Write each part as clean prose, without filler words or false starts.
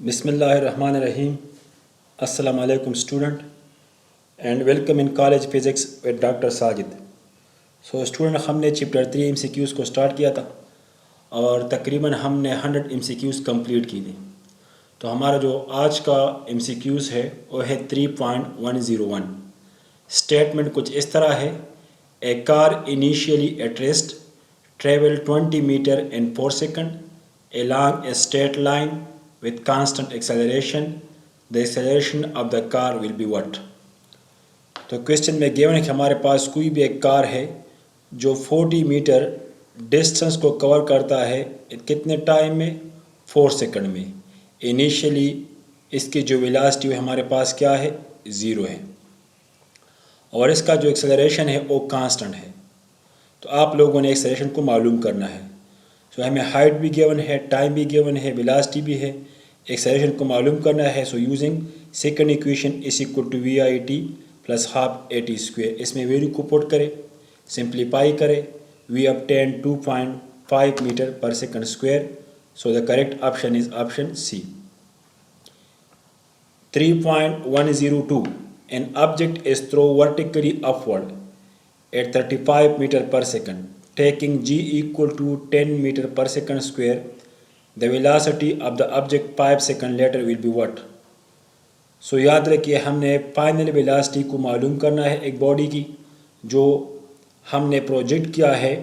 Bismillahirrahmanirrahim. Assalamu alaikum student and welcome in college physics with Dr. Sajid. So student हमने chapter 3 MCQs को start किया था और तकरीबन हमने 100 MCQs कंप्लीट की थी। तो हमारा जो आज का MCQs है वो है 3.101। स्टेटमेंट कुछ इस तरह है, a car initially at rest travel 20 meter in 4 seconds along a straight line with constant acceleration. The acceleration of the car will be what? तो क्वेश्चन में गिवन है कि हमारे पास कोई भी एक कार है जो 40 मीटर डिस्टेंस को कवर करता है कितने टाइम में? 4 सेकंड में। इनिशियली इसकी जो वेलोसिटी है हमारे पास क्या है? 0 है और इसका जो एक्सेलरेशन है वो कांस्टेंट है। तो आप लोगों ने एक्सेलरेशन को मालूम करना है। सो हमें हाइट भी गिवन है, टाइम भी गिवन है, वेलोसिटी भी है, एक्सेलरेशन को मालूम करना है। So using second equation is equal to v i t plus half a t square. इसमें वैल्यू को पुट करें, सिंप्लीफाई करें, we obtain 2.5 meter per second square. So the correct option is option C. 3.102 an object is throw vertically upward at 35 meter per second, taking g equal to 10 meter per second square, the velocity of the object 5 seconds later will be what? So याद रखिए हमने final velocity को मालूम करना है एक body की जो हमने प्रोजेक्ट किया है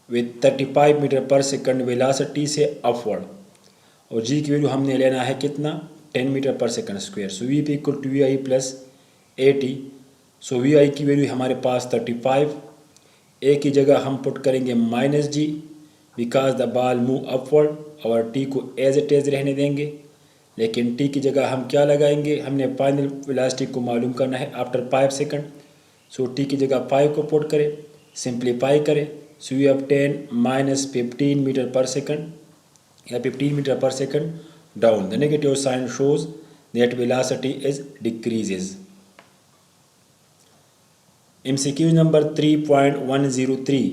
with 35 metre per second velocity से अपवर्ड, और जी की वैल्यू हमने लेना है कितना? 10 meter per second square. So v equal to v i plus a t. So v i की वैल्यू हमारे पास 35, ए की जगह हम पुट करेंगे minus g because the ball move upward, और टी को एज इट इज रहने देंगे, लेकिन टी की जगह हम क्या लगाएंगे? हमने फाइनल वेलोसिटी को मालूम करना है आफ्टर 5 सेकंड। सो टी की जगह 5 को पुट करें, सिंप्लीफाई करें। So we obtain minus 15 meter per second या 15 meter per second down. The negative sign shows that velocity is decreases. MCQ number 3.103.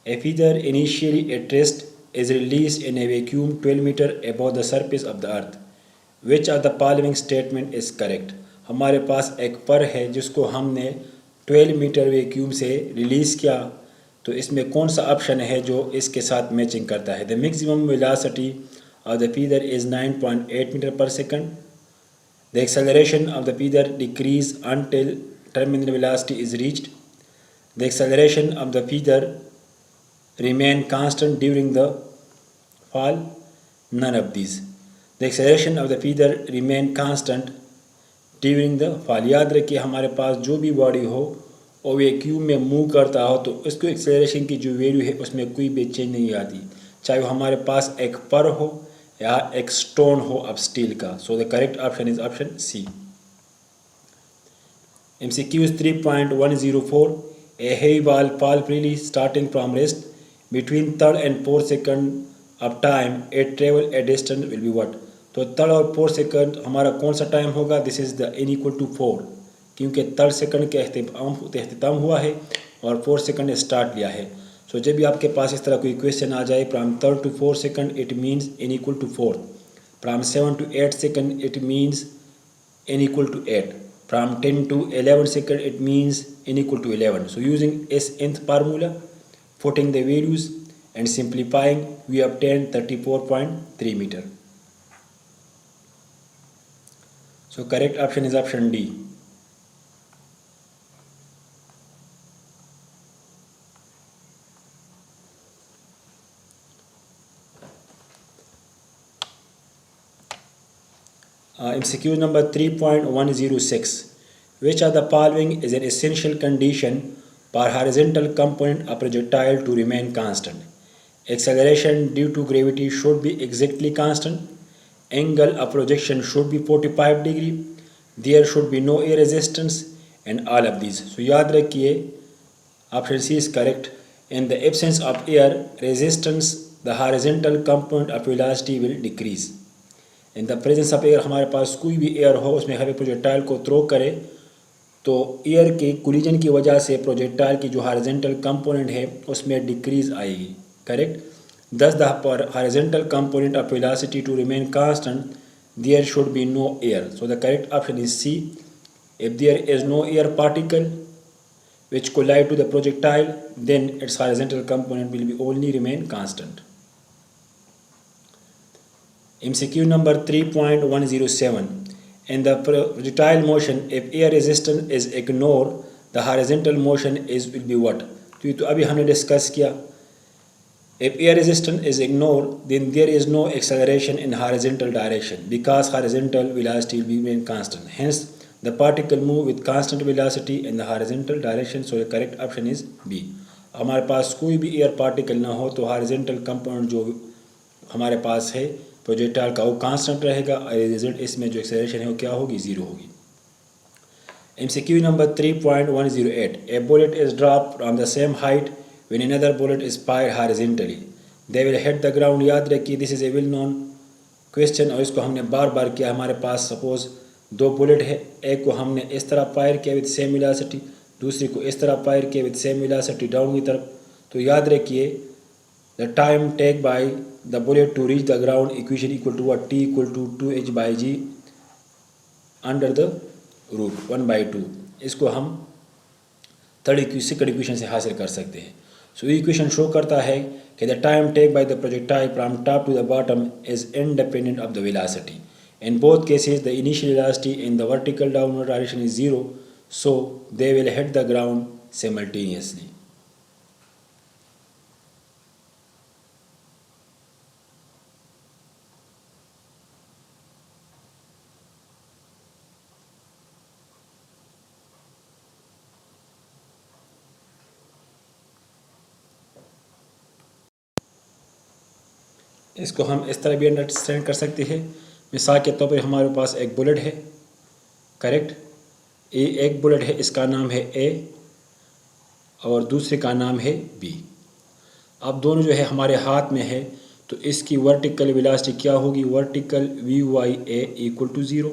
A feather initially at rest is released in a vacuum 12 meter above the surface of the earth. Which of the following statement is correct? हमारे पास एक पर है जिसको हमने 12 metre vacuum से release किया, तो इसमें कौन सा ऑप्शन है जो इसके साथ मैचिंग करता है? The maximum velocity of the feather is 9.8 meter per second. The acceleration of the feather decrease until terminal velocity is reached. The acceleration of the feather remain constant during the fall. None of these. The acceleration of the feather remain constant during the fall. याद रखिए हमारे पास जो भी body हो और vacuum में move करता हो तो उसको एक्सेलरेशन की जो वैल्यू है उसमें कोई भी चेंज नहीं आती, चाहे वो हमारे पास एक पर हो या एक स्टोन हो अब स्टील का। So the correct option is option C. MCQ is 3.104. A heavy ball fall freely starting from rest between 3rd and 4th second of time at travel a distance will be what? तो 3rd और 4th second हमारा कौन सा time होगा? This is the n equal to 4, क्योंकि 3rd second के अख्ताम हुआ है और 4th सेकंड स्टार्ट लिया है। सो जब भी आपके पास इस तरह कोई क्वेश्चन आ जाए from 3rd to 4th second it means n equal to 4, from 7 to 8 second it means n equal to 8, from 10 to 11 second it means n equal to 11. So using nth formula, putting the values and simplifying, we obtain 34.3 meter. So correct option is option D. MCQ number 3.106. Which of the following is an essential condition for horizontal component of projectile to remain constant? Acceleration due to gravity should be exactly constant. Angle of projection should be 45 degree. There should be no air resistance and all of these. So याद रखिए option C is correct. In the absence of air resistance, the horizontal component of velocity will decrease. In the presence of air, हमारे पास कोई भी air हो उसमें हमें projectile को throw करे तो एयर के कोलिजन की वजह से प्रोजेक्टाइल की जो हॉरिजॉन्टल कंपोनेंट है उसमें डिक्रीज आएगी। Correct. Thus, the horizontal component of velocity to remain constant, there should be no air. So the correct option is C. If there is no air particle which collide to the projectile, then its horizontal component will be only remain constant. MCQ number 3.107. In the projectile motion, if air resistance is ignored, the horizontal motion will be what? तो ये तो अभी हमने discuss किया. If air resistance is ignored, then there is no acceleration in horizontal direction because horizontal velocity will remain constant. Hence, the particle move with constant velocity in the horizontal direction. So the correct option is B. हमारे पास कोई भी air particle ना हो तो horizontal component जो हमारे पास है projectile का वो कांस्टेंट रहेगा और रिजल्ट इसमें जो एक्सेलरेशन है वो क्या होगी, ज़ीरो होगी. MCQ number 3.108. A bullet is dropped on the same height when another bullet is fired horizontally. They will hit the ground. याद रखिए this is a well known question और इसको हमने बार बार किया. हमारे पास सपोज दो बुलेट है, एक को हमने इस तरह फायर किया विद सेम वेलोसिटी, दूसरी को इस तरह फायर किया विद सेम वेलोसिटी डाउन की तरफ. तो याद रखिए the time take by the bullet to reach the ground equation equal to T equal to 2h/g under the root 1/2. इसको हम सेकंड इक्वेशन से हासिल कर सकते हैं. सो ये इक्वेशन शो करता है कि the time take by the projectile from top to the bottom is independent of the velocity. In both cases, the initial velocity in the vertical downward direction is 0, so they will hit the ground simultaneously. इसको हम इस तरह भी understand कर सकते हैं. मिसाल के तौर पर हमारे पास एक बुलेट है, करेक्ट. एक बुलेट है, इसका नाम है ए और दूसरे का नाम है बी. अब दोनों जो है हमारे हाथ में है तो इसकी वर्टिकल वेलोसिटी क्या होगी, वर्टिकल Vy_a इक्वल टू 0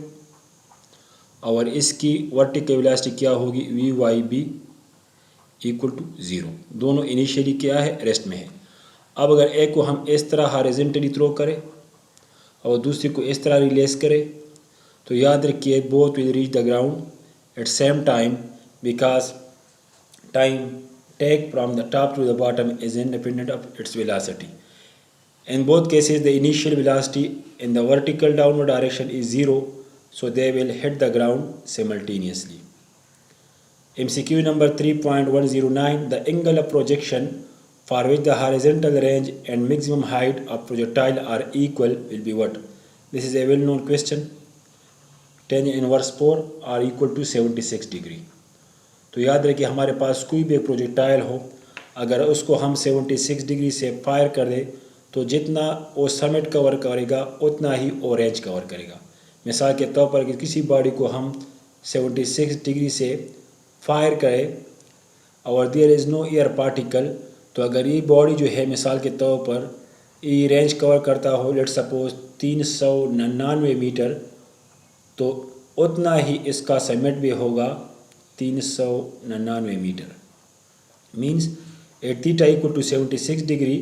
और इसकी वर्टिकल वेलोसिटी क्या होगी, Vy_b इक्वल टू 0. दोनों इनिशियली क्या है, रेस्ट में है. अब अगर एक को हम इस तरह हॉरिजॉन्टली थ्रो करें और दूसरे को इस तरह रिलीज करें तो याद रखिए both will reach the ground at same time because time take from the top to the bottom is independent of its velocity. In both cases, the initial velocity in the vertical downward direction is 0, so they will hit the ground simultaneously. MCQ number 3.109. The angle of projection for which the horizontal range and maximum height of projectile are equal will be what? This is a well-known question. Tangent inverse 4 are equal to 76 degree. तो याद रखिए हमारे पास कोई भी projectile हो, अगर उसको हम 76 डिग्री से फायर कर दें तो जितना वो समिट कवर करेगा उतना ही वो रेंज कवर करेगा. मिसाल के तौर पर किसी बॉडी को हम 76 डिग्री से फायर करें और there is no air particle, तो अगर ये बॉडी जो है मिसाल के तौर पर ये रेंज कवर करता हो लेट्स सपोज 399 मीटर, तो उतना ही इसका समिट भी होगा 399 meter. Means at theta equal to 76 degree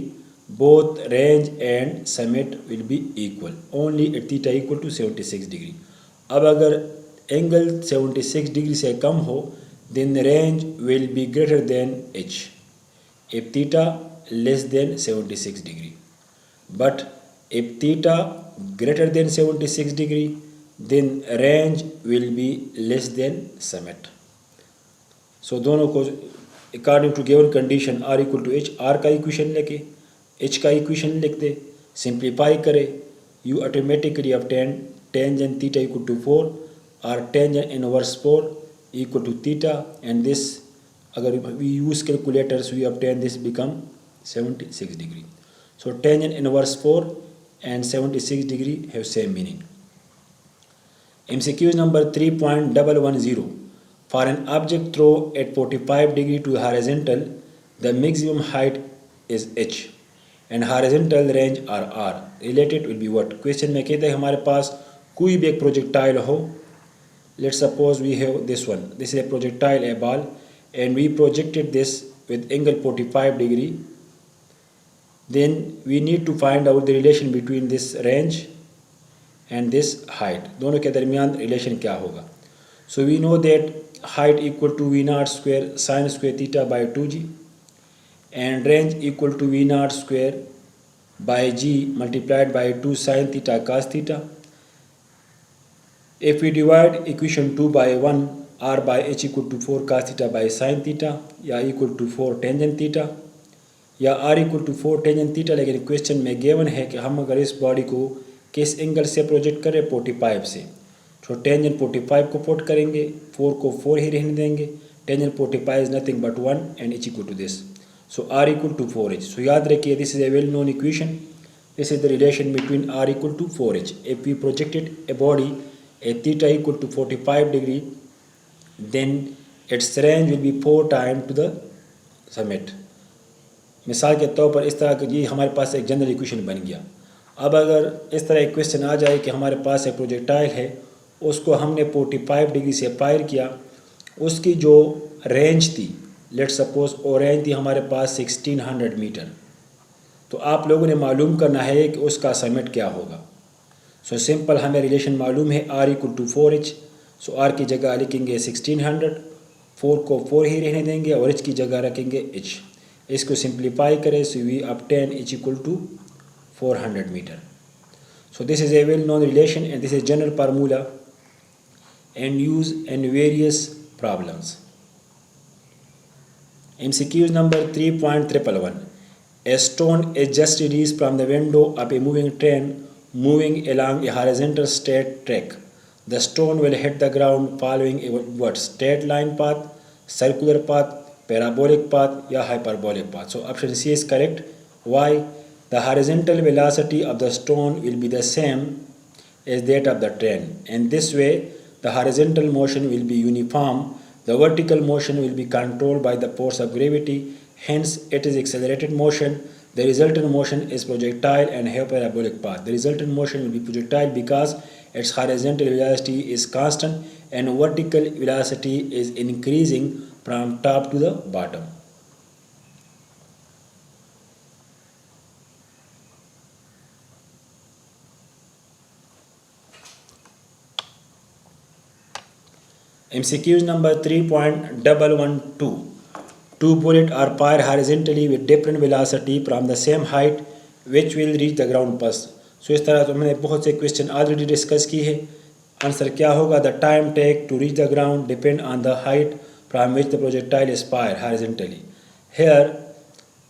both range and summit will be equal only at theta equal to 76 degree. अब अगर एंगल 76 डिग्री से कम हो then the range will be greater than h if theta less than 76 degree. But if theta greater than 76 degree then range will be less than summit. So दोनों को according to given condition r equal to h, r का equation लेके h का equation लिख दे, simplify करे, you automatically obtain tangent theta equal to 4 और tangent inverse 4 equal to theta and this अगर we use calculators we obtain this become 76 degree. So tangent inverse 4 and 76 degree have same meaning. MCQ number 3.110. For an object throw at 45 degree to horizontal, the maximum height is h and horizontal range are r. Related will be what? Question में कहते हैं हमारे पास कोई भी एक projectile हो, let's suppose we have this one. This is a projectile, a ball, and we projected this with angle 45 degree. Then we need to find out the relation between this range and this height, दोनों के दरमियान relation क्या होगा? So we know that height equal to v not square sine square theta by 2g and range equal to v naught square by g multiplied by 2 sin theta cos theta. If we divide equation 2 by 1, r by h equal to 4 cos theta by sin theta या equal to 4 tangent theta या r equal to 4 tangent theta, लेकिन question में given है कि हम अगर इस body को किस एंगल से प्रोजेक्ट करें? 45 से। तो टेंजेंट 45 को पुट करेंगे, 4 को 4 ही रहने देंगे। Tangent 45 is nothing but 1 and h equal to this, so r equal to 4h। So याद रखिए this is a well known equation, this is the relation between r equal to 4h। If we projected a body at theta equal to 45 degree, then its range will be 4 times to the summit। मिसाल के तौर पर इस तरह का ये हमारे पास एक जनरल इक्वेशन बन गया। अब अगर इस तरह एक क्वेश्चन आ जाए कि हमारे पास एक प्रोजेक्टाइल है, उसको हमने 45 डिग्री से फायर किया, उसकी जो रेंज थी, लेट सपोज वो रेंज थी हमारे पास 1600 मीटर, तो आप लोगों ने मालूम करना है कि उसका समिट क्या होगा। सो सिंपल हमें रिलेशन मालूम है r equal to 4h। So r की जगह लिखेंगे 1600, 4 को 4 ही रहने देंगे और h की जगह रखेंगे h। इसको सिंप्लीफाई करें, so we obtain h equal to 400 meter. So this is a well known relation and this is general formula and used in various problems. MCQs number 3.111. A stone is just released from the window of a moving train moving along a horizontal straight track. The stone will hit the ground following a what? Straight line path, circular path, parabolic path या hyperbolic path. So option C is correct. Why? The horizontal velocity of the stone will be the same as that of the train. In this way, the horizontal motion will be uniform. The vertical motion will be controlled by the force of gravity. Hence, it is accelerated motion. The resultant motion is projectile and have parabolic path. The resultant motion will be projectile because its horizontal velocity is constant and vertical velocity is increasing from top to the bottom. MCQs number 3.112. Two bullets are fired horizontally with different velocity from the same height which will reach the ground first. So इस तरह तो हमने बहुत से question already discuss की है। Answer क्या होगा? The time take to reach the ground depend on the height from which the projectile is fired horizontally. Here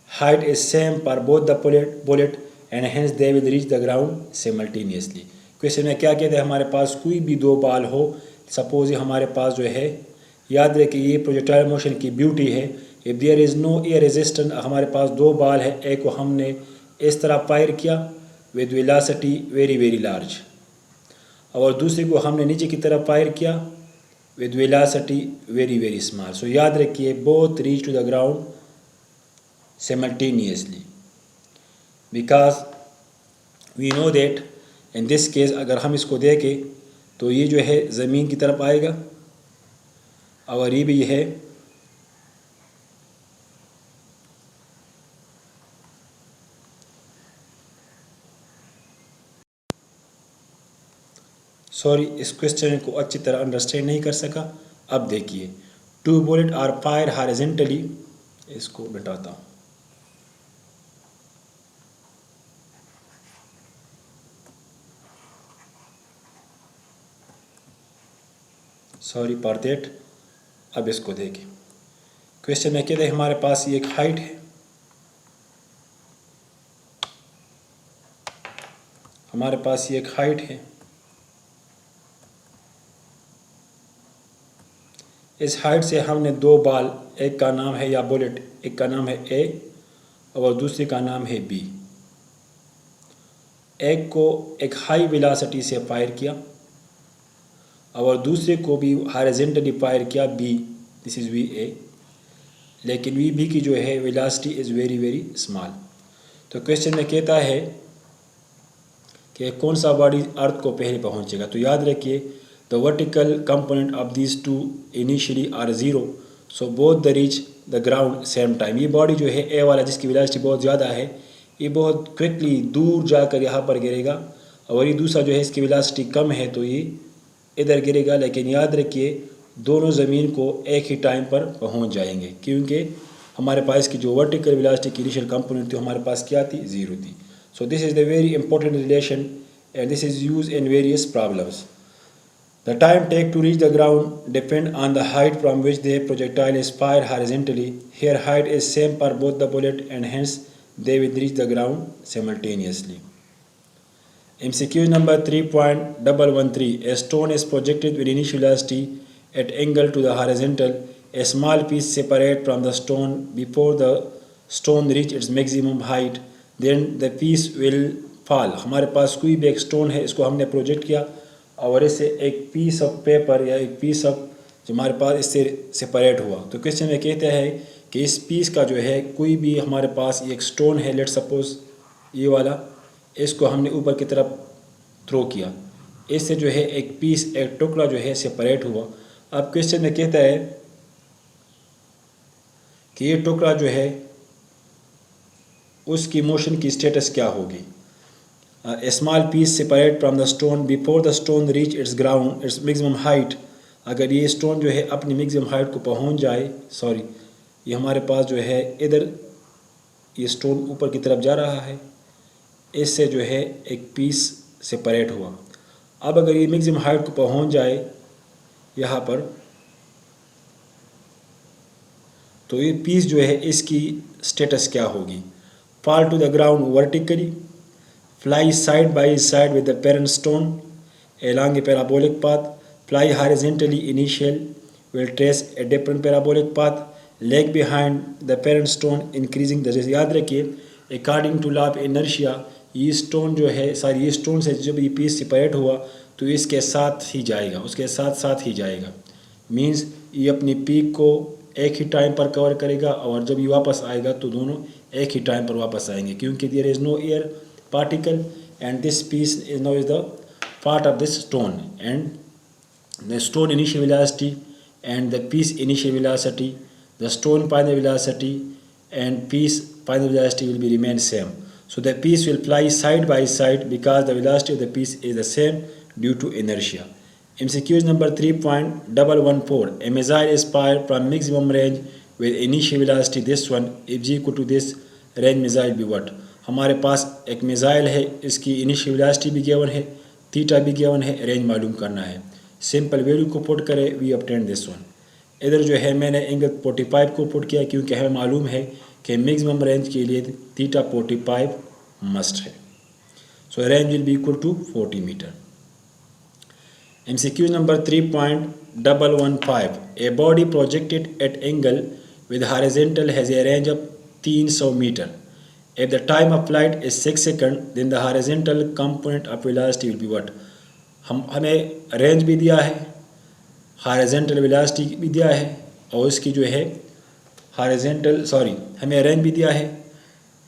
height is same for both the bullet and hence they will reach the ground simultaneously. Question में क्या कहते हैं? हमारे पास कोई भी दो बाल हो, सपोज हमारे पास जो है, याद रखिए ये प्रोजेक्टाइल मोशन की ब्यूटी है। If there is no air resistance, हमारे पास दो बाल है, एक को हमने इस तरह फायर किया with velocity very very large और दूसरे को हमने नीचे की तरफ फायर किया with velocity very very small. So याद रखिए both reach to the ground simultaneously because we know that in this case अगर हम इसको देखें तो ये जो है ज़मीन की तरफ आएगा और ये भी है सॉरी इस क्वेश्चन को अच्छी तरह अंडरस्टैंड नहीं कर सका। अब देखिए, two bullet are fire horizontally, इसको मिटाता हूँ। Sorry for that. अब इसको देखें, क्वेश्चन में कहते हैं हमारे पास ये एक हाइट है, हमारे पास ये एक हाइट है, इस हाइट से हमने दो बाल, एक का नाम है या बुलेट, एक का नाम है ए और दूसरे का नाम है बी। एक को एक हाई वेलोसिटी से फायर किया और दूसरे को भी हॉरिजॉन्टली फायर किया B, this is v A, लेकिन वी बी की जो है velocity is very very small. तो क्वेश्चन में कहता है कि कौन सा बॉडी अर्थ को पहले पहुंचेगा। तो याद रखिए the vertical component of these two initially are zero, so both the reach the ground same time. ये बॉडी जो है ए वाला जिसकी वेलोसिटी बहुत ज़्यादा है, ये बहुत क्विकली दूर जाकर यहाँ पर गिरेगा और ये दूसरा जो है इसकी वेलोसिटी कम है तो ये इधर गिरेगा। लेकिन याद रखिए दोनों ज़मीन को एक ही टाइम पर पहुंच जाएंगे, क्योंकि हमारे पास की जो वर्टिकल वेलोसिटी की इनिशियल कंपोनेंट थी हमारे पास क्या थी, 0 थी। सो this is the very important relation and this is use in various problems. The time take to reach the ground depend on the height from which the projectile is fired horizontally. Here height is same for both the bullet and hence they will reach the ground simultaneously. MCQ number 3.113. A stone is projected with initial velocity at angle to the horizontal. A small piece separates from the stone before the stone reach its maximum height. Then the piece will fall. हमारे पास कोई भी एक stone है, इसको हमने project किया और इससे एक पीस ऑफ पेपर या एक पीस ऑफ जो हमारे पास इससे सेपरेट हुआ। तो क्वेश्चन में कहता है कि इस पीस का जो है कोई भी हमारे पास एक स्टोन है, लेट सपोज ये वाला, इसको हमने ऊपर की तरफ थ्रो किया, इससे जो है एक पीस, एक टुकड़ा जो है सेपरेट हुआ। अब क्वेश्चन में कहता है कि ये टुकड़ा जो है उसकी मोशन की स्टेटस क्या होगी। A small piece separate from the stone before the stone reach its ground its maximum height. अगर ये स्टोन जो है अपनी मैक्सिमम हाइट को पहुंच जाए, सॉरी ये हमारे पास जो है इधर ये स्टोन ऊपर की तरफ जा रहा है, इससे जो है एक पीस सेपरेट हुआ। अब अगर ये मैक्सिमम हाइट को पहुंच जाए यहाँ पर, तो ये पीस जो है इसकी स्टेटस क्या होगी। Fall to the ground vertically, fly side by side with the parent stone along a parabolic path, fly horizontally initial will trace a different parabolic path, lag behind the parent stone increasing the distance। याद रखिए according to law of inertia ये stone जो है, सारी ये stone से जब ये पीस सेपरेट हुआ तो इसके साथ ही जाएगा, उसके साथ साथ ही जाएगा। मींस ये अपनी पीक को एक ही टाइम पर कवर करेगा और जब ये वापस आएगा तो दोनों एक ही टाइम पर वापस आएंगे, क्योंकि there is no air particle and this piece is now is the part of this stone, and the stone initial velocity and the piece initial velocity, the stone final velocity and piece final velocity will be remain same. So the piece will fly side by side because the velocity of the piece is the same due to inertia. MCQ number 3.114. A missile is fired from maximum range with initial velocity this one if equal to this range missile be what। हमारे पास एक missile है, इसकी initial velocity भी given है, theta भी given है, range मालूम करना है। सिंपल वैल्यू को पुट करें, वी ऑब्टेन दिस वन। इधर जो है मैंने एंगल 45 को पुट किया क्योंकि हमें मालूम है कि मैक्सिमम रेंज के लिए थीटा 45 मस्ट है। So range will be equal to 40 meter. MCQ number 3.115। A body projected at angle with horizontal has a range of 300 meter. If the time of flight is 6 seconds, then the horizontal component of velocity will be what। हमें range भी दिया है, horizontal velocity भी दिया है और इसकी जो है हमें रेंज भी दिया है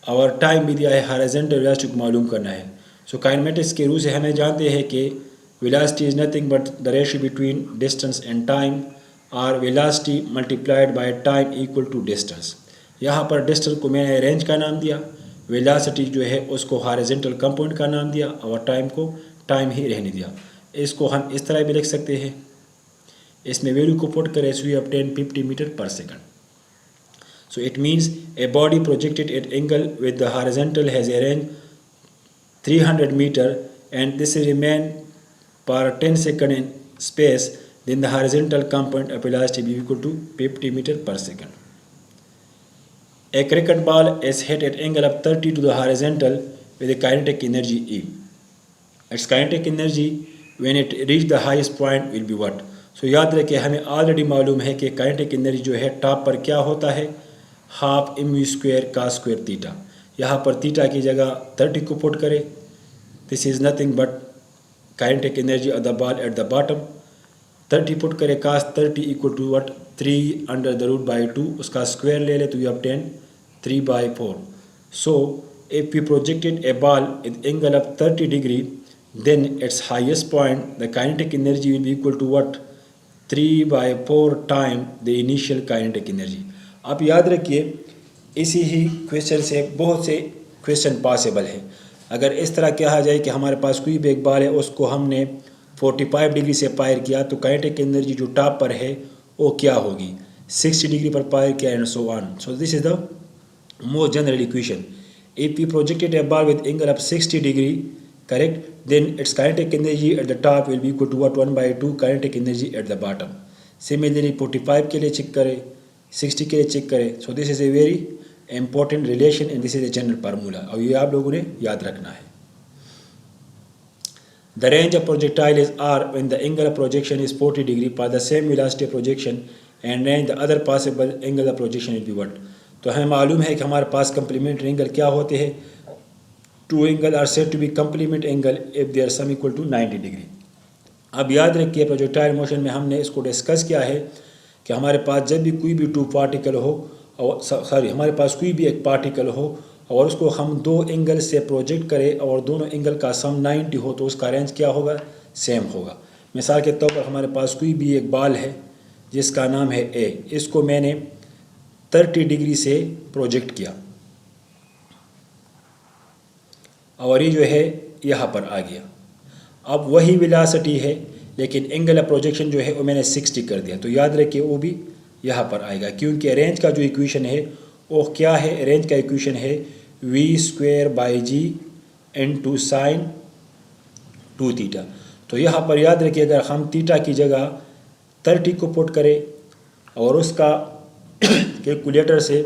और टाइम भी दिया है, हॉरिजॉन्टल वेलोसिटी को मालूम करना है। सो काइनेमेटिक्स के रूल से हमें जानते हैं कि velocity is nothing but the ratio between distance and time, और velocity multiplied by time equal to distance. यहाँ पर डिस्टेंस को मैंने रेंज का नाम दिया, वेलोसिटी जो है उसको हॉरिजॉन्टल कंपोनेंट का नाम दिया और टाइम को टाइम ही रहने दिया। इसको हम इस तरह भी लिख सकते हैं, इसमें वैल्यू को पुट करें, we obtain 50 meter per second. So it means a body projected at angle with the horizontal has a range 300 meter and this remain for 10 second in space, then the horizontal component of velocity be equal to 50 meter per second. A cricket ball is hit at angle of 30 to the horizontal with a kinetic energy E. Its kinetic energy when it reach the highest point will be what। So याद रखें हमें already मालूम है कि kinetic energy जो है top पर क्या होता है, half mv² cos square theta. यहाँ पर थीटा की जगह 30 को पुट करें, this is nothing but kinetic energy of the ball at the bottom। 30 put करें, cos 30 इक्वल टू वट 3 अंडर द रूट बाई 2, उसका स्क्वायर ले ले तो you obtain 3/4। So if we projected a ball with angle of 30 degree, then its highest point the kinetic energy will be equal to what, 3/4 time the initial kinetic energy। आप याद रखिए इसी ही question से बहुत से क्वेश्चन पॉसिबल है। अगर इस तरह कहा जाए कि हमारे पास कोई भी एक बाल है, उसको हमने 45 डिग्री से फायर किया, तो काइनेटिक एनर्जी जो टॉप पर है वो क्या होगी, 60 डिग्री पर फायर किया, and so on. So this is the most general equation. If we projected a ball with angle of 60 degree, correct, then its kinetic energy at the top will be equal to what, 1 by 2 kinetic energy at the bottom. Similarly 45 के लिए check करें, 60 के लिए check करें. So this is a very important relation and this is a general formula. और ये आप लोगों ने याद रखना है. The range of projectile is R when the angle of projection is 40 degree for the same velocity of projection, and range the other possible angle of projection will be what. तो हमें मालूम है कि हमारे पास कम्प्लीमेंट्री एंगल क्या होते हैं. Two angle are said to be complement angle if they are sum equal to 90 degree. अब याद रखिए प्रोजेक्टाइल मोशन में हमने इसको डिस्कस किया है कि हमारे पास जब भी कोई भी टू पार्टिकल हो, और हमारे पास कोई भी एक पार्टिकल हो और उसको हम दो एंगल से प्रोजेक्ट करें और दोनों एंगल का सम 90 हो, तो उसका रेंज क्या होगा, सेम होगा. मिसाल के तौर पर हमारे पास कोई भी एक बाल है जिसका नाम है ए, इसको मैंने 30 डिग्री से प्रोजेक्ट किया और ये जो है यहाँ पर आ गया. अब वही वेलोसिटी है लेकिन एंगल ऑफ प्रोजेक्शन जो है वो मैंने 60 कर दिया, तो याद रखिए वो भी यहाँ पर आएगा, क्योंकि रेंज का जो इक्वेशन है वो क्या है, रेंज का इक्वेशन है v²/g × sin 2θ. तो यहाँ पर याद रखिए अगर हम थीटा की जगह 30 को पुट करें और उसका कैलकुलेटर से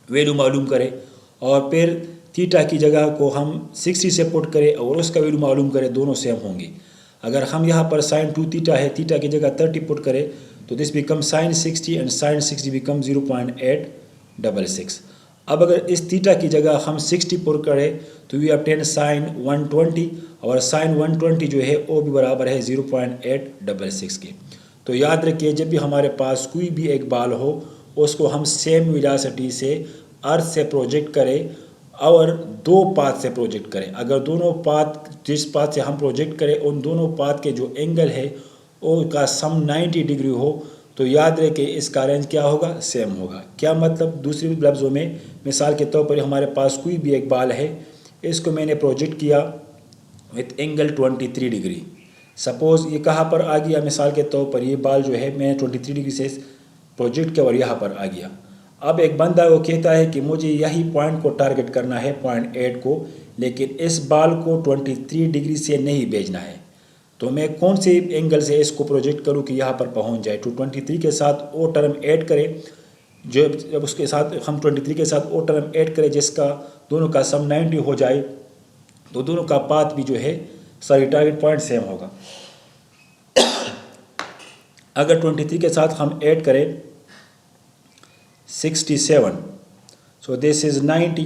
वैल्यू मालूम करें और फिर थीटा की जगह को हम 60 से पुट करें और उसका वैल्यू मालूम करें, दोनों सेम होंगे. अगर हम यहाँ पर sin 2θ है, थीटा की जगह 30 पुट करें तो this become sin 60 and sin 60 become 0.866. अब अगर इस थीटा की जगह हम 60 पुट करें तो वी ऑब्टेन sin 120 और sin 120 जो है वो भी बराबर है 0.866 के. तो याद रखिए जब भी हमारे पास कोई भी एक बाल हो उसको हम सेम वेलोसिटी से अर्थ से प्रोजेक्ट करें और दो पाथ से प्रोजेक्ट करें. अगर दोनों पाथ जिस पाथ से हम प्रोजेक्ट करें उन दोनों पाथ के जो एंगल है उसका सम 90 डिग्री हो, तो याद रखें इसका रेंज क्या होगा, सेम होगा. क्या मतलब, दूसरे लफ्ज़ों में मिसाल के तौर पर हमारे पास कोई भी एक बाल है, इसको मैंने प्रोजेक्ट किया विथ एंगल 23 डिग्री. सपोज़ ये कहाँ पर आ गया, मिसाल के तौर पर ये बाल जो है मैंने 23 डिग्री से प्रोजेक्ट किया और यहाँ पर आ गया. अब एक बंदा वो कहता है कि मुझे यही पॉइंट को टारगेट करना है, पॉइंट 8 को, लेकिन इस बाल को 23 डिग्री से नहीं भेजना है, तो मैं कौन से एंगल से इसको प्रोजेक्ट करूं कि यहाँ पर पहुँच जाए. तो 23 के साथ वो टर्म ऐड करें, जब उसके साथ हम 23 के साथ वो टर्म ऐड करें जिसका दोनों का सम 90 हो जाए, तो दोनों का पाथ भी जो है टारगेट पॉइंट सेम होगा. अगर 23 के साथ हम ऐड करें 67, सो दिस इज़ 90.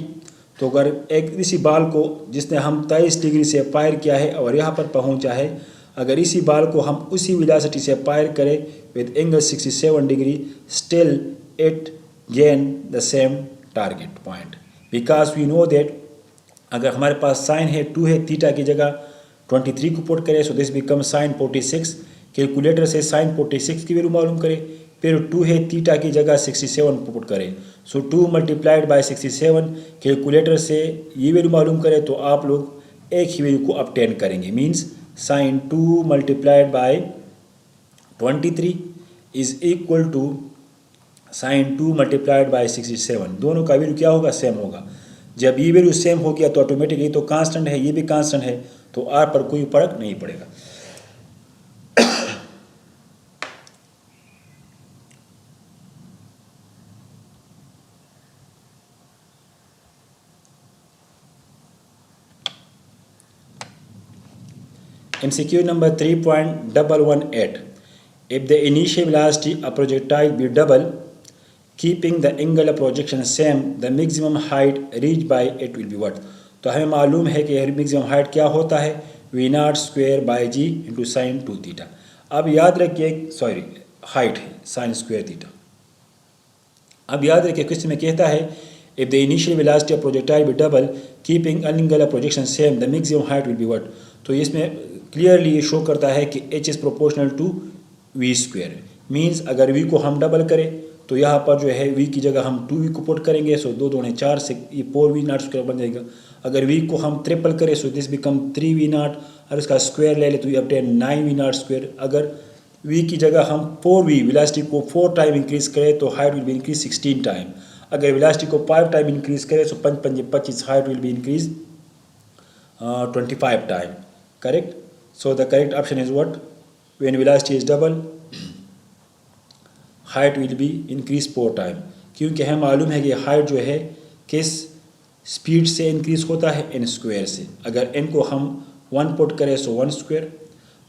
तो अगर एक इसी बाल को जिसने हम 23 डिग्री से फायर किया है और यहाँ पर पहुँचा है, अगर इसी बाल को हम उसी वेलोसिटी से फायर करें with angle 67 degree, still it gain the same target point, because we know that अगर हमारे पास साइन है 2 है, थीटा की जगह 23 को पुट करें, so this become sin 46. Calculator से sin 46 की वैल्यू मालूम करें, फिर 2 है थीटा की जगह 67 पुट करें, सो 2 × 67. कैलकुलेटर से ये वैल्यू मालूम करें तो आप लोग एक ही वैल्यू को ऑब्टेन करेंगे, means sin 2 × 23 is equal to sin 2 × 67. दोनों का वैल्यू क्या होगा, सेम होगा. जब ये वैल्यू सेम हो गया तो ऑटोमेटिकली तो कांस्टेंट है, ये भी कांस्टेंट है, तो आर पर कोई फर्क नहीं पड़ेगा. MCQ number 3.118. If the initial velocity of projectile be double, keeping the angle of projection same, the maximum height reached by it will be what? तो हमें मालूम है कि मैक्सिमम हाइट क्या होता है, v0² g × sin 2θ. अब याद रखिए, सॉरी हाइट है sin² θ. अब याद रखिए क्वेश्चन में कहता है if the initial velocity of projectile be double keeping angle of projection same the maximum height will be what. तो इसमें क्लियरली ये शो करता है कि h is proportional to v². मीन्स अगर v को हम डबल करें तो यहाँ पर जो है v की जगह हम 2v को पुट करेंगे, सो 2 दूनी 4 से ये 4v0² बन जाएगा. अगर v को हम ट्रिपल करें सो दिस बिकम 3v0, और इसका स्क्वायर ले ले तो ये अपटेन 9v0 स्क्वायर। अगर v की जगह हम 4v वेलोसिटी को 4 टाइम इंक्रीज करें तो height will be increase 16 time. अगर वेलोसिटी को 5 टाइम इंक्रीज करें सो 5 5 25, height will be increase 25 time. Correct. So the correct option is what, when velocity is double height will be increase 4 time, क्योंकि हमें मालूम है कि हाइट जो है किस स्पीड से इंक्रीज होता है, n स्क्वायर से। अगर n को हम 1 पुट करें सो 1 स्क्वायर,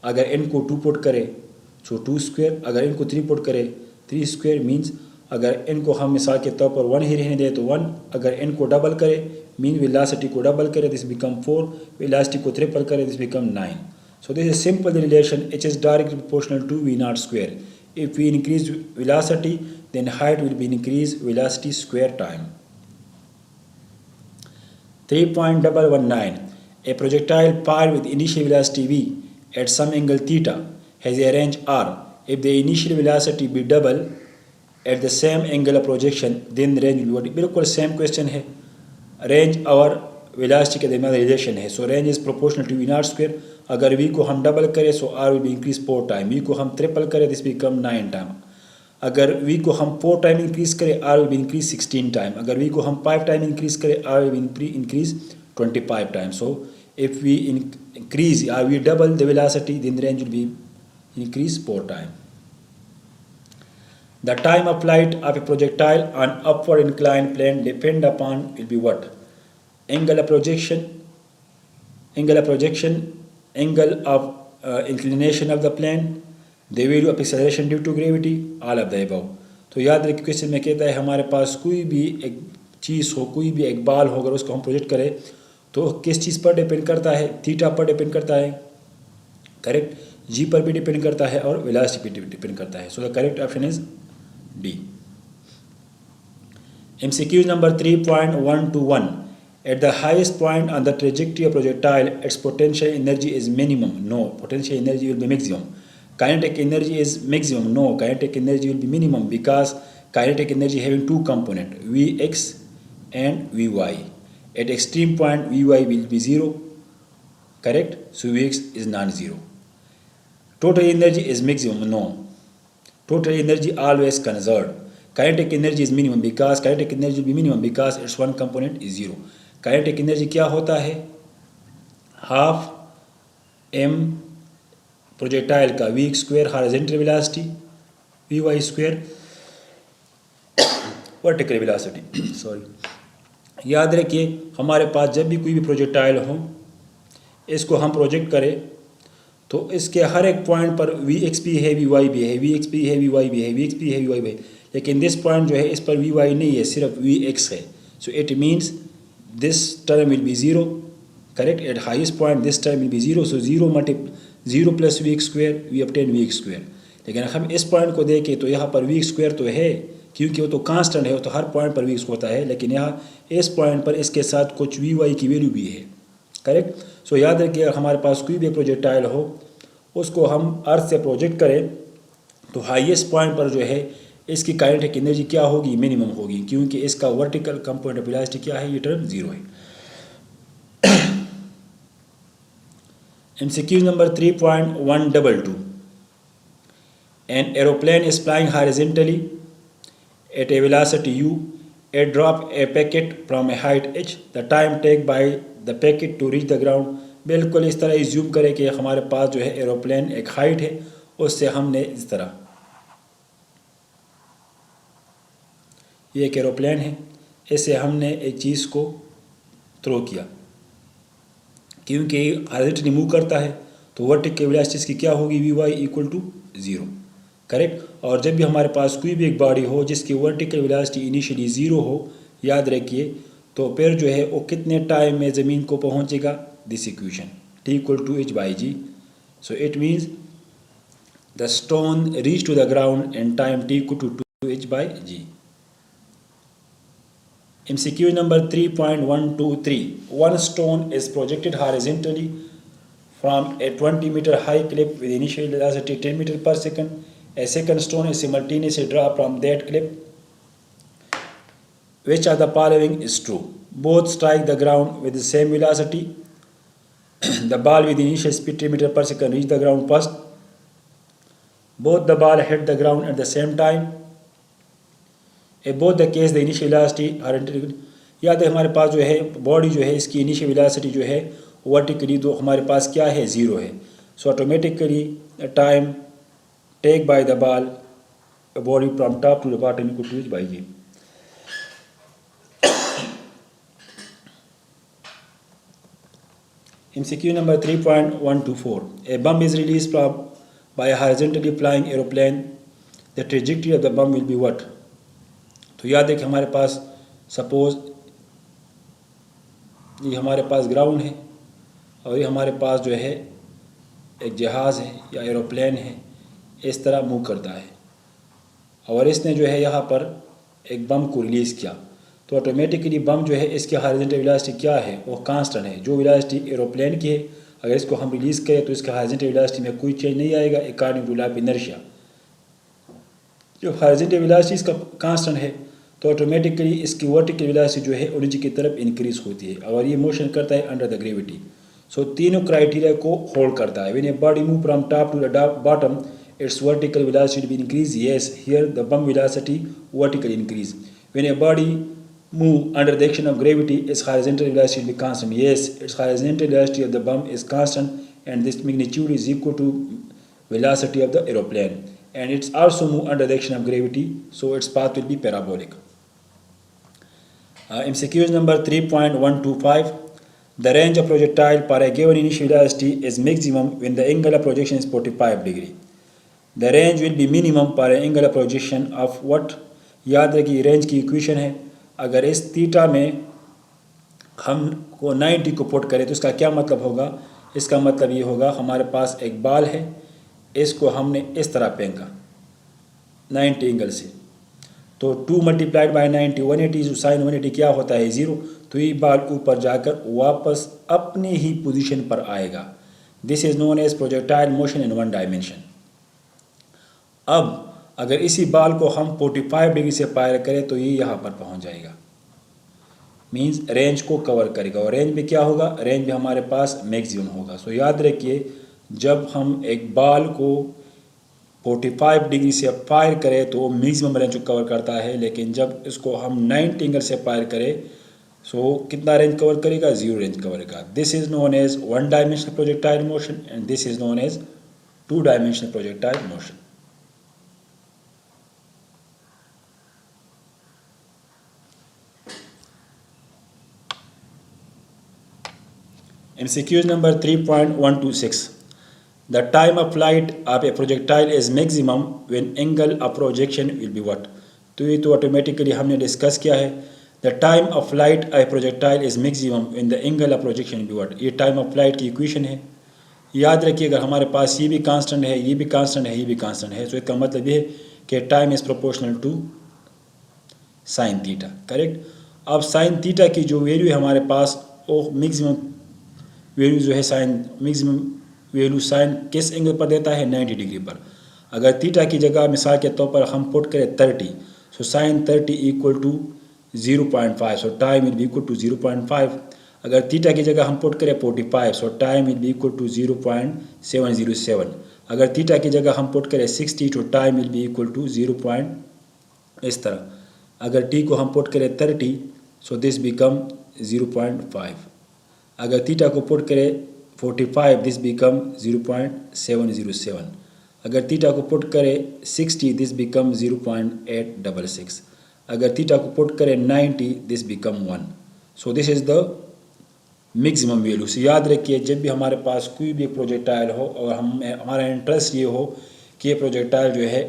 अगर n को 2 पुट करें सो 2 स्क्वायर, अगर n को 3 पुट करें 3 स्क्वायर। मीन्स अगर n को हम मिसाल के तौर पर 1 ही रहने दें तो 1, अगर n को डबल करें मीन वेलोसिटी को डबल करें दिस बिकम 4, वेलोसिटी को ट्रिपल करें this become 9। So this is simple relation h is directly proportional to v0 square. If we increase velocity then height will be increased velocity square time. 3.119 A projectile fired with initial velocity v at some angle theta has a range r. If the initial velocity be double at the same angle of projection then the range will be what? बिल्कुल same question है। Range और velocity के दरमियान relation है। So range is proportional to v0 square. अगर v को हम double करें so r will be increase 4 time, v को हम ट्रिपल करें दिस बिकम 9 टाइम। अगर v को हम 4 टाइम इंक्रीज करें r will be increase 16 time. अगर v को हम 5 टाइम इंक्रीज करें r will be increase 25 time. So if we increase or we double the velocity then the range will be increase 4 time. The time of flight of a projectile on upward inclined plane depend upon will be what? Angle of projection, angle of inclination of the plane, the value of acceleration due to gravity, all of the above. तो याद रखिए question में कहता है हमारे पास कोई भी एक चीज़ हो, कोई भी एक बाल हो, अगर उसको हम प्रोजेक्ट करें तो किस चीज़ पर डिपेंड करता है? थीटा पर डिपेंड करता है। करेक्ट। जी पर भी डिपेंड करता है और वेलोसिटी पर डिपेंड करता है। सो the correct option is D. MCQ number 3.121 At the highest point on the trajectory of projectile, its potential energy is minimum. No, potential energy will be maximum. Kinetic energy is maximum. No, kinetic energy will be minimum because kinetic energy having two components, Vx and Vy. At extreme point, Vy will be 0. Correct? So Vx is non-zero. Total energy is maximum. No. Total energy always conserved. Kinetic energy is minimum because kinetic energy will be minimum because its one component is 0. Kinetic energy क्या होता है? Half m projectile का v square horizontal velocity, v y square vertical velocity. Sorry. याद रखिए हमारे पास जब भी कोई भी प्रोजेक्टाइल हो इसको हम प्रोजेक्ट करें तो इसके हर एक पॉइंट पर वी एक्स भी है, वी वाई भी है, वी एक्स भी है, वी वाई भी है, वी एक्स भी है, वी वाई भी है, लेकिन दिस पॉइंट जो है इस पर वी वाई नहीं है, सिर्फ वी एक्स है। सो it means this term will be 0. Correct. At highest point this term will be 0. So 0 plus vx square we obtain vx square. लेकिन हम इस पॉइंट को देखें तो यहाँ पर vx स्क्वायर तो है क्योंकि वो तो कांस्टेंट है, वो तो हर पॉइंट पर vx होता है, लेकिन यहाँ इस पॉइंट पर इसके साथ कुछ vy की वैल्यू भी है। करेक्ट। सो याद रखिए अगर हमारे पास कोई भी प्रोजेक्टाइल हो उसको हम अर्थ से प्रोजेक्ट करें तो हाईएस्ट पॉइंट पर जो है इसकी काइनेटिक एनर्जी क्या होगी? मिनिमम होगी, क्योंकि इसका वर्टिकल कंपोनेंट ऑफ वेलोसिटी क्या है? ये टर्म 0 है। MCQ number 3.122 An aeroplane is flying horizontally at a velocity u. It drop a packet from a height h. The time take by the packet to reach the ground. बिल्कुल इस तरह assume करें कि हमारे पास जो है aeroplane एक height है, उससे हमने इस तरह ये एक एरोप्लेन है, इससे हमने एक चीज़ को थ्रो किया, क्योंकि हॉरिजॉन्टली मूव करता है तो वर्टिकल वेलोसिटी इसकी क्या होगी? V y equal to 0। Correct. और जब भी हमारे पास कोई भी एक बॉडी हो जिसकी वर्टिकल वेलोसिटी इनिशियली 0 हो, याद रखिए, तो फिर जो है वो कितने टाइम में ज़मीन को पहुंचेगा? This equation t equal to h by g. So it means the stone reach to the ground and time t equal to h by g. MCQ number 3.123 One stone is projected horizontally from a 20-meter high cliff with initial velocity 10 meters per second. A second stone is simultaneously dropped from that cliff. Which of the following is true? both strike the ground with the same velocity. The ball with the initial speed 3 meters per second reach the ground first. Both the ball hit the ground at the same time. In both the case the initial velocity are याद है हमारे पास जो है body जो है इसकी initial velocity जो है वर्टिकली तो हमारे पास क्या है ज़ीरो है. So automatically time take by the ball body from top to the bottom equal to reach by g. MCQ number 3.124. A bomb is released by a horizontally flying aeroplane. The trajectory of the bomb will be what? तो याद है कि हमारे पास suppose ये हमारे पास ground है और ये हमारे पास जो है एक जहाज़ है या एरोप्लेन है, इस तरह मूव करता है और इसने जो है यहाँ पर एक बम को रिलीज़ किया. तो ऑटोमेटिकली बम जो है इसकी हॉरिजॉन्टल वेलोसिटी क्या है वो कांस्टेंट है. जो वेलोसिटी एरोप्लेन की है अगर इसको हम रिलीज़ करें तो इसका हॉरिजॉन्टल वेलोसिटी में कोई चेंज नहीं आएगा according to law of inertia. जो हॉरिजॉन्टल वेलोसिटी इसका कांस्टेंट है तो ऑटोमेटिकली इसकी वर्टिकल वेलोसिटी जो है नीचे की तरफ इंक्रीज होती है और ये मोशन करता है अंडर द ग्रेविटी. सो तीनों क्राइटेरिया को होल्ड करता है. When a body move from top to the bottom its vertical velocity will increase. Yes, here the bump velocity vertical increase. When a body move under the action of gravity, its horizontal velocity will be constant. Yes, its horizontal velocity of the bump is constant and this magnitude is equal to velocity of the aeroplane. And it's also move under the action of gravity, so its path will be parabolic. MCQ number 3.125. The range of projectile for a given initial velocity is maximum when the angle of projection is 45 degree. The range will be minimum for an angle of projection of what? याद रखिए range की equation है. अगर इस theta में हम को 90 को पुट करें तो इसका क्या मतलब होगा? इसका मतलब ये होगा हमारे पास एक बॉल है, इसको हमने इस तरह फेंका 90 एंगल से, तो 2 मल्टीप्लाइड बाई 90 180 साइन 180 क्या होता है 0. तो ये बॉल ऊपर जाकर वापस अपनी ही पोजीशन पर आएगा. This is known as projectile motion in one dimension. अब अगर इसी बॉल को हम 45 डिग्री से फायर करें तो ये यहाँ पर पहुँच जाएगा, मींस रेंज को कवर करेगा. और रेंज में क्या होगा? रेंज में हमारे पास मैक्सिमम होगा. सो याद रखिए जब हम एक बॉल को 45 डिग्री से फायर करें तो मैक्सिमम रेंज को कवर करता है, लेकिन जब इसको हम 90 एंगल से फायर करें सो कितना रेंज कवर करेगा? 0 रेंज कवर करेगा. This is known as one dimensional projectile motion and this is known as 2 dimensional projectile motion. MCQ number 3.126. The time of flight of a projectile is maximum when angle of projection will be what? तो ये तो automatically हमने discuss किया है. The time of flight of a projectile is maximum when the angle of projection will be what? ये time of flight की equation है. याद रखिए अगर हमारे पास ये भी कांस्टेंट है, ये भी कांस्टेंट है, ये भी कांस्टेंट है, तो इसका मतलब ये है कि time is proportional to sine theta. Correct. अब साइन थीटा की जो वैल्यू है हमारे पास वो मैक्सिमम वैल्यू जो है साइन मैक्सिमम वैल्यू साइन किस एंगल पर देता है? 90 डिग्री पर. अगर थीटा की जगह मिसाल के तौर पर हम पुट करें 30, so sine 30 equal to 0.5, so time will be equal to 0.5. अगर थीटा की जगह हम पुट करें 45, so time will be equal to 0.707. अगर थीटा की जगह हम पुट करें 60, तो time will be equal to 0. इस तरह अगर टी को हम पुट करें 30, सो दिस बिकम 0.5. अगर थीटा को पुट करें 45, दिस बिकम 0.707. अगर थीटा को पुट करें 60, दिस बिकम 0.866. अगर थीटा को पुट करें 90, this become 1. So this is the maximum value. से याद रखिए जब भी हमारे पास कोई भी प्रोजेक्टाइल हो और हमारा इंटरेस्ट ये हो कि ये प्रोजेक्टाइल जो है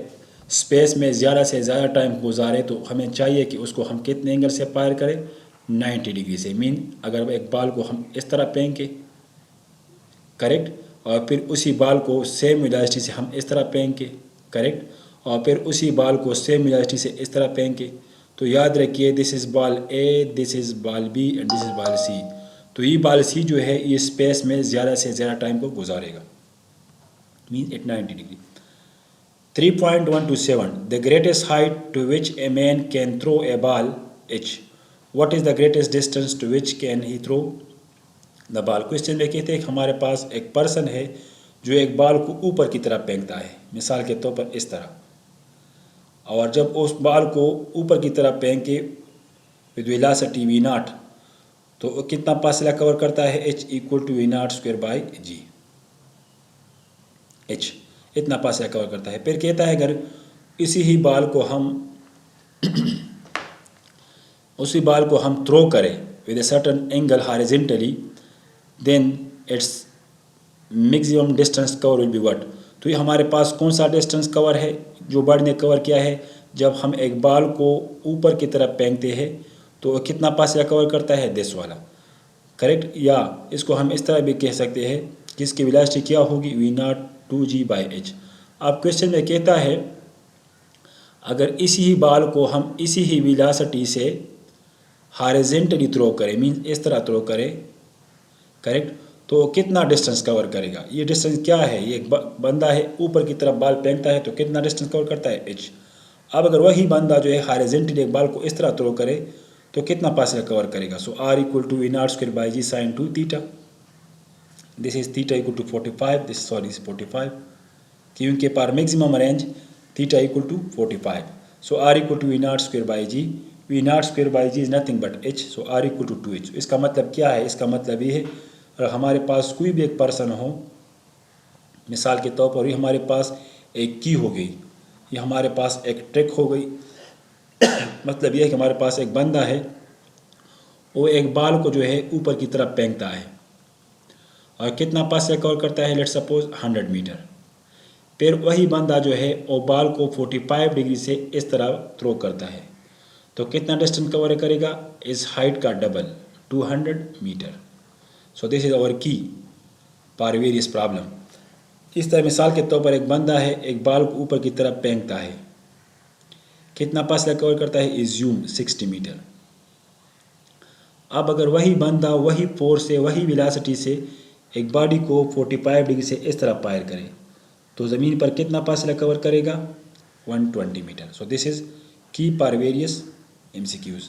स्पेस में ज़्यादा से ज़्यादा टाइम गुजारे, तो हमें चाहिए कि उसको हम कितने एंगल से फायर करें? 90 डिग्री से. मीन अगर एक बॉल को हम इस तरह फेंके, करेक्ट, और फिर उसी बॉल को सेम वेलोसिटी से हम इस तरह फेंके, करेक्ट, और फिर उसी बॉल को सेम वेलोसिटी से इस तरह फेंके, तो याद रखिए this is ball A, this is ball B and this is ball C. तो ये बॉल सी जो है ये स्पेस में ज़्यादा से ज़्यादा टाइम को गुजारेगा, mean at 90 degree. 3.127. The greatest height to which a man can throw a ball h. What is the greatest distance to which can he throw the ball. Question में कहते हैं कि हमारे पास एक पर्सन है जो एक बॉल को ऊपर की तरफ फेंकता है, मिसाल के तौर पर इस तरह, और जब उस बॉल को ऊपर की तरफ फेंके विद वेलोसिटी वी नॉट, तो कितना फासला कवर करता है, h equal to v not square by g. H इतना फासला कवर करता है। फिर कहता है अगर इसी ही बॉल को हम थ्रो करें with a certain angle horizontally, then it's maximum distance cover will be what. तो ये हमारे पास कौन सा डिस्टेंस कवर है जो बर्ड ने कवर किया है, जब हम एक बॉल को ऊपर की तरफ फेंकते हैं तो कितना फासला कवर करता है, दिस वाला, करेक्ट। या इसको हम इस तरह भी कह सकते हैं कि इसकी वेलोसिटी क्या होगी, v nought 2g by h. अब क्वेश्चन में कहता है अगर इसी ही बॉल को हम इसी ही वेलोसिटी से हॉरिजॉन्टली थ्रो करें, मीन इस तरह थ्रो करें, करेक्ट, तो कितना डिस्टेंस कवर करेगा। ये डिस्टेंस क्या है, ये एक बंदा है ऊपर की तरफ बॉल फेंकता है तो कितना डिस्टेंस कवर करता है, एच। अब अगर वही बंदा जो है हॉरिजॉन्टली एक बॉल को इस तरह थ्रो करे तो कितना फासला कवर करेगा। So r equal to v not square by g sine 2 theta. This is theta equal to 45, this sorry is 45, क्योंकि for maximum range theta equal to 45। So r equal to v not square by g, v not square by g is nothing but h, so r equal to 2h। इसका मतलब क्या है, इसका मतलब ये है अगर हमारे पास कोई भी एक पर्सन हो, मिसाल के तौर पर ये हमारे पास एक की हो गई, ये हमारे पास एक ट्रिक हो गई मतलब ये है कि हमारे पास एक बंदा है, वो एक बॉल को जो है ऊपर की तरफ फेंकता है और कितना फासला कवर करता है, लेट्स सपोज 100 मीटर। फिर वही बंदा जो है वो बॉल को 45 डिग्री से इस तरह थ्रो करता है तो कितना डिस्टेंस कवर करेगा, इस हाइट का double 200 metre. So this is our key for various problem. इस तरह मिसाल के तौर पर एक बंदा है एक बॉल को ऊपर की तरफ फेंकता है, कितना फासला कवर करता है, इज्यूम 60 मीटर। अब अगर वही बंदा वही फोर्स से वही वेलोसिटी से एक बॉडी को 45 डिग्री से इस तरह फायर करे तो ज़मीन पर कितना फासला कवर करेगा, 120 मीटर। सो दिस इज़ की फॉर वेरियस MCQs।